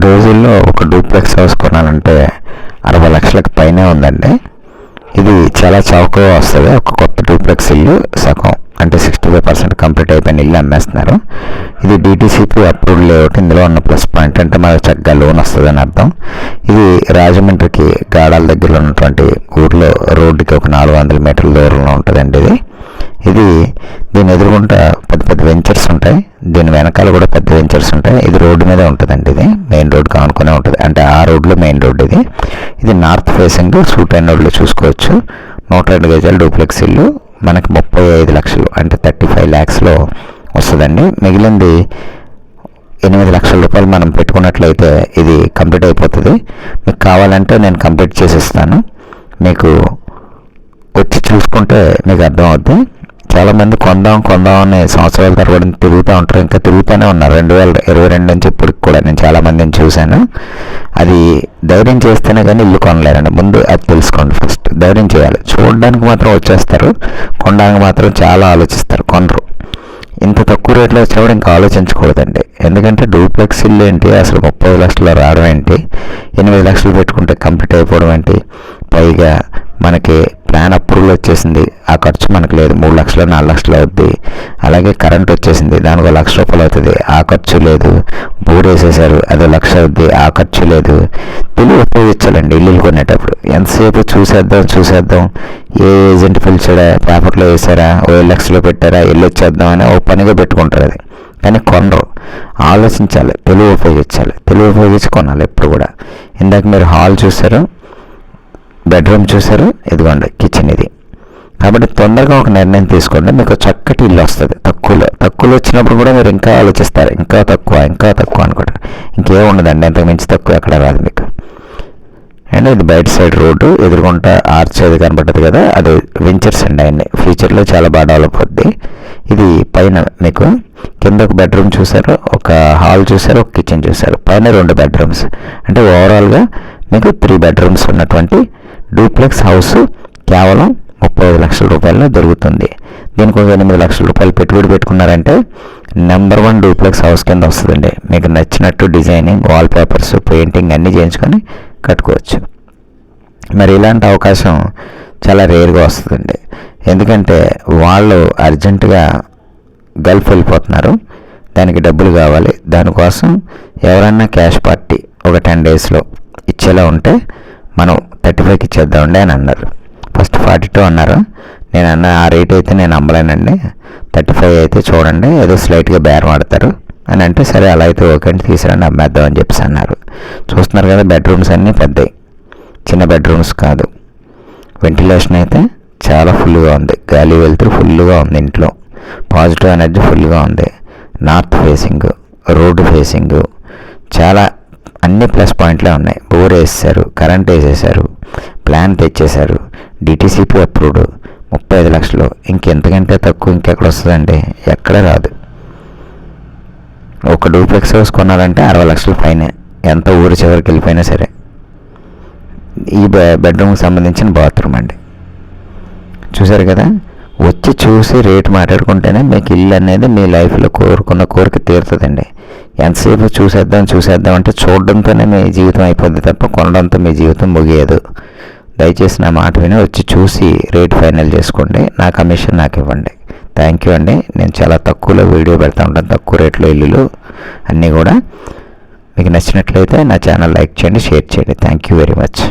రోజుల్లో ఒక duplex house కొనాలంటే 60 లక్షలకు పైనే ఉందండి. ఇది చాలా చౌకగా వస్తుంది. ఒక కొత్త డూప్లెక్స్ ఇల్లు సగం అంటే 65% కంప్లీట్ అయిపోయిన ఇల్లు అమ్మేస్తున్నారు. ఇది DTCP అప్రూవ్డ్ లేఅవుట్. ఇందులో ఉన్న ప్లస్ పాయింట్ అంటే మనకు చక్కగా లోన్ వస్తుందని అర్థం. ఇది రాజమండ్రికి గాడాల దగ్గరలో ఉన్నటువంటి ఊర్లో రోడ్డుకి ఒక 400 మీటర్ల దూరంలో ఉంటుందండి. ఇది దీని ఎదురుగుంటా పెద్ద పెద్ద వెంచర్స్ ఉంటాయి. దీని వెనకాల కూడా పెద్ద వెంచర్స్ ఉంటాయి. ఇది రోడ్డు మీదే ఉంటుందండి. ఇది మెయిన్ రోడ్ కానుకునే ఉంటుంది. అంటే ఆ రోడ్లో మెయిన్ రోడ్ ఇది నార్త్ ఫేసింగ్. సూట్ అండ్ రోడ్లో చూసుకోవచ్చు. 102 గజాల డూప్లెక్స్ ఇల్లు మనకి 35 లక్షలు అంటే 35 lakhsలో వస్తుందండి. మిగిలింది 8 లక్షల రూపాయలు మనం పెట్టుకున్నట్లయితే ఇది కంప్లీట్ అయిపోతుంది. మీకు కావాలంటే నేను కంప్లీట్ చేసిస్తాను. మీకు వచ్చి చూసుకుంటే మీకు అర్థం అవుద్ది. చాలామంది కొందాం అని సంవత్సరాల తరబడి తిరుగుతూ ఉంటారు. ఇంకా తిరుగుతూనే ఉన్నారు. 2022 నుంచి ఇప్పటికి కూడా నేను చాలామందిని చూశాను. అది ధైర్యం చేస్తేనే కానీ ఇల్లు కొనలేరండి. ముందు అది తెలుసుకోండి. ఫస్ట్ ధైర్యం చేయాలి. చూడడానికి మాత్రం వచ్చేస్తారు, కొనడానికి మాత్రం చాలా ఆలోచిస్తారు, కొనరు. ఇంత తక్కువ రేట్లో వచ్చినప్పుడు ఇంకా ఆలోచించకూడదండి. ఎందుకంటే డూప్లెక్స్ ఇల్లు ఏంటి, అసలు 30 లక్షలు రావడం ఏంటి, 8 లక్షలు పెట్టుకుంటే కంప్లీట్ అయిపోవడం ఏంటి, పైగా మనకి ప్లాన్ అప్రూవల్ వచ్చేసింది, ఆ ఖర్చు మనకు లేదు. 3 లక్షలు 4 లక్షలు అవుద్ది. అలాగే కరెంట్ వచ్చేసింది, దానికి 1 లక్ష రూపాయలు అవుతుంది, ఆ ఖర్చు లేదు. బోర్ వేసేసారు, అది 1 లక్ష అవుద్ది, ఆ ఖర్చు లేదు. తెలివి ఉపయోగించాలండి ఇల్లు కొనేటప్పుడు. ఎంతసేపు చూసేద్దాం ఏ ఏజెంట్ పిలిచాడా, పేపర్లో వేసారా, 7 లక్షలు పెట్టారా, ఇల్లు వచ్చేద్దాం అని ఓ పనిగా పెట్టుకుంటారు. అది కానీ కొనరు. ఆలోచించాలి, తెలివి ఉపయోగించాలి. తెలివి ఉపయోగించి కొనాలి ఎప్పుడు కూడా. ఇందాక మీరు హాల్ చూసారు, బెడ్రూమ్ చూసారు, ఇదిగోండి కిచెన్ ఇది. కాబట్టి తొందరగా ఒక నిర్ణయం తీసుకోండి. మీకు చక్కటి ఇల్లు వస్తుంది. తక్కువలో వచ్చినప్పుడు కూడా మీరు ఇంకా ఆలోచిస్తారు, ఇంకా తక్కువ అనుకుంటారు. ఇంకేం ఉండదండి, అంతకు మించి తక్కువ ఎక్కడ రాదు మీకు. అండ్ ఇది బయట సైడ్ రోడ్డు, ఎదురుకుంటా ఆర్చ్ అది కనబడుతుంది కదా, అది వెంచర్స్ అండి. అన్నీ ఫ్యూచర్లో చాలా బాగా డెవలప్ అవుద్ది. ఇది పైన మీకు కింద ఒక బెడ్రూమ్ చూసారు, ఒక హాల్ చూసారు, ఒక కిచెన్ చూసారు, పైన 2 బెడ్రూమ్స్. అంటే ఓవరాల్గా మీకు 3 బెడ్రూమ్స్ ఉన్నటువంటి డూప్లెక్స్ హౌస్ కేవలం 35 లక్షల రూపాయల్లో దొరుకుతుంది. దీనికి ఒక 8 లక్షల రూపాయలు పెట్టుబడి పెట్టుకున్నారంటే నెంబర్ 1 డూప్లెక్స్ హౌస్ కింద వస్తుందండి. మీకు నచ్చినట్టు డిజైనింగ్, వాల్ పేపర్స్, పెయింటింగ్ అన్నీ చేయించుకొని కట్టుకోవచ్చు. మరి ఇలాంటి అవకాశం చాలా రేర్గా వస్తుందండి. ఎందుకంటే వాళ్ళు అర్జెంటుగా గల్ఫ్ వెళ్ళిపోతున్నారు, దానికి డబ్బులు కావాలి. దానికోసం ఎవరన్నా క్యాష్ పార్టీ ఒక 10 daysలో ఇచ్చేలా ఉంటే మనం 35కి ఇచ్చేద్దామండి అని అన్నారు. ఫస్ట్ 42 అన్నారు. నేను అన్న ఆ రేట్ అయితే నేను అమ్మలేనండి, 35 అయితే చూడండి, ఏదో స్లైట్గా బేరం ఆడతారు అని అంటే, సరే అలా అయితే ఓకే అండి, తీసుకురండి అమ్మేద్దాం అని చెప్పేసి అన్నారు. చూస్తున్నారు కదా, బెడ్రూమ్స్ అన్నీ పెద్దవి, చిన్న బెడ్రూమ్స్ కాదు. వెంటిలేషన్ అయితే చాలా ఫుల్గా ఉంది, గాలి వెళ్తురు ఫుల్గా ఉంది, ఇంట్లో పాజిటివ్ ఎనర్జీ ఫుల్గా ఉంది. నార్త్ ఫేసింగ్, రోడ్డు ఫేసింగ్, చాలా అన్ని ప్లస్ పాయింట్లే ఉన్నాయి. బోర్ వేసేసారు, కరెంట్ వేసేసారు, ప్లాన్ తెచ్చేశారు, DTCP అప్రూవ్డ్, 35 లక్షలు. ఇంకెంతకంటే తక్కువ ఇంకెక్కడ వస్తుందండి, ఎక్కడ రాదు. ఒక డూప్లెక్స్ హౌస్ కొనాలంటే 60 లక్షల పైనే, ఎంత ఊరి చివరికి వెళ్ళిపోయినా సరే. ఈ బెడ్రూమ్కి సంబంధించిన బాత్రూమ్ అండి. చూసారు కదా, వచ్చి చూసి రేటు మాట్లాడుకుంటేనే మీకు ఇల్లు అనేది మీ లైఫ్లో కోరుకున్న కోరిక తీరుతుందండి. ఎంతసేపు చూసేద్దాం అంటే చూడడంతోనే మీ జీవితం అయిపోద్ది తప్ప కొనడంతో మీ జీవితం ముగియదు. దయచేసి నా మాట విని వచ్చి చూసి రేట్ ఫైనల్ చేసుకోండి. నా కమిషన్ నాకు ఇవ్వండి. థ్యాంక్ యూ అండి. నేను చాలా తక్కువలో వీడియో పెడతా ఉంటాను, తక్కువ రేట్లో ఇల్లులు అన్నీ కూడా. మీకు నచ్చినట్లయితే నా ఛానల్ లైక్ చేయండి, షేర్ చేయండి. Thank you very much.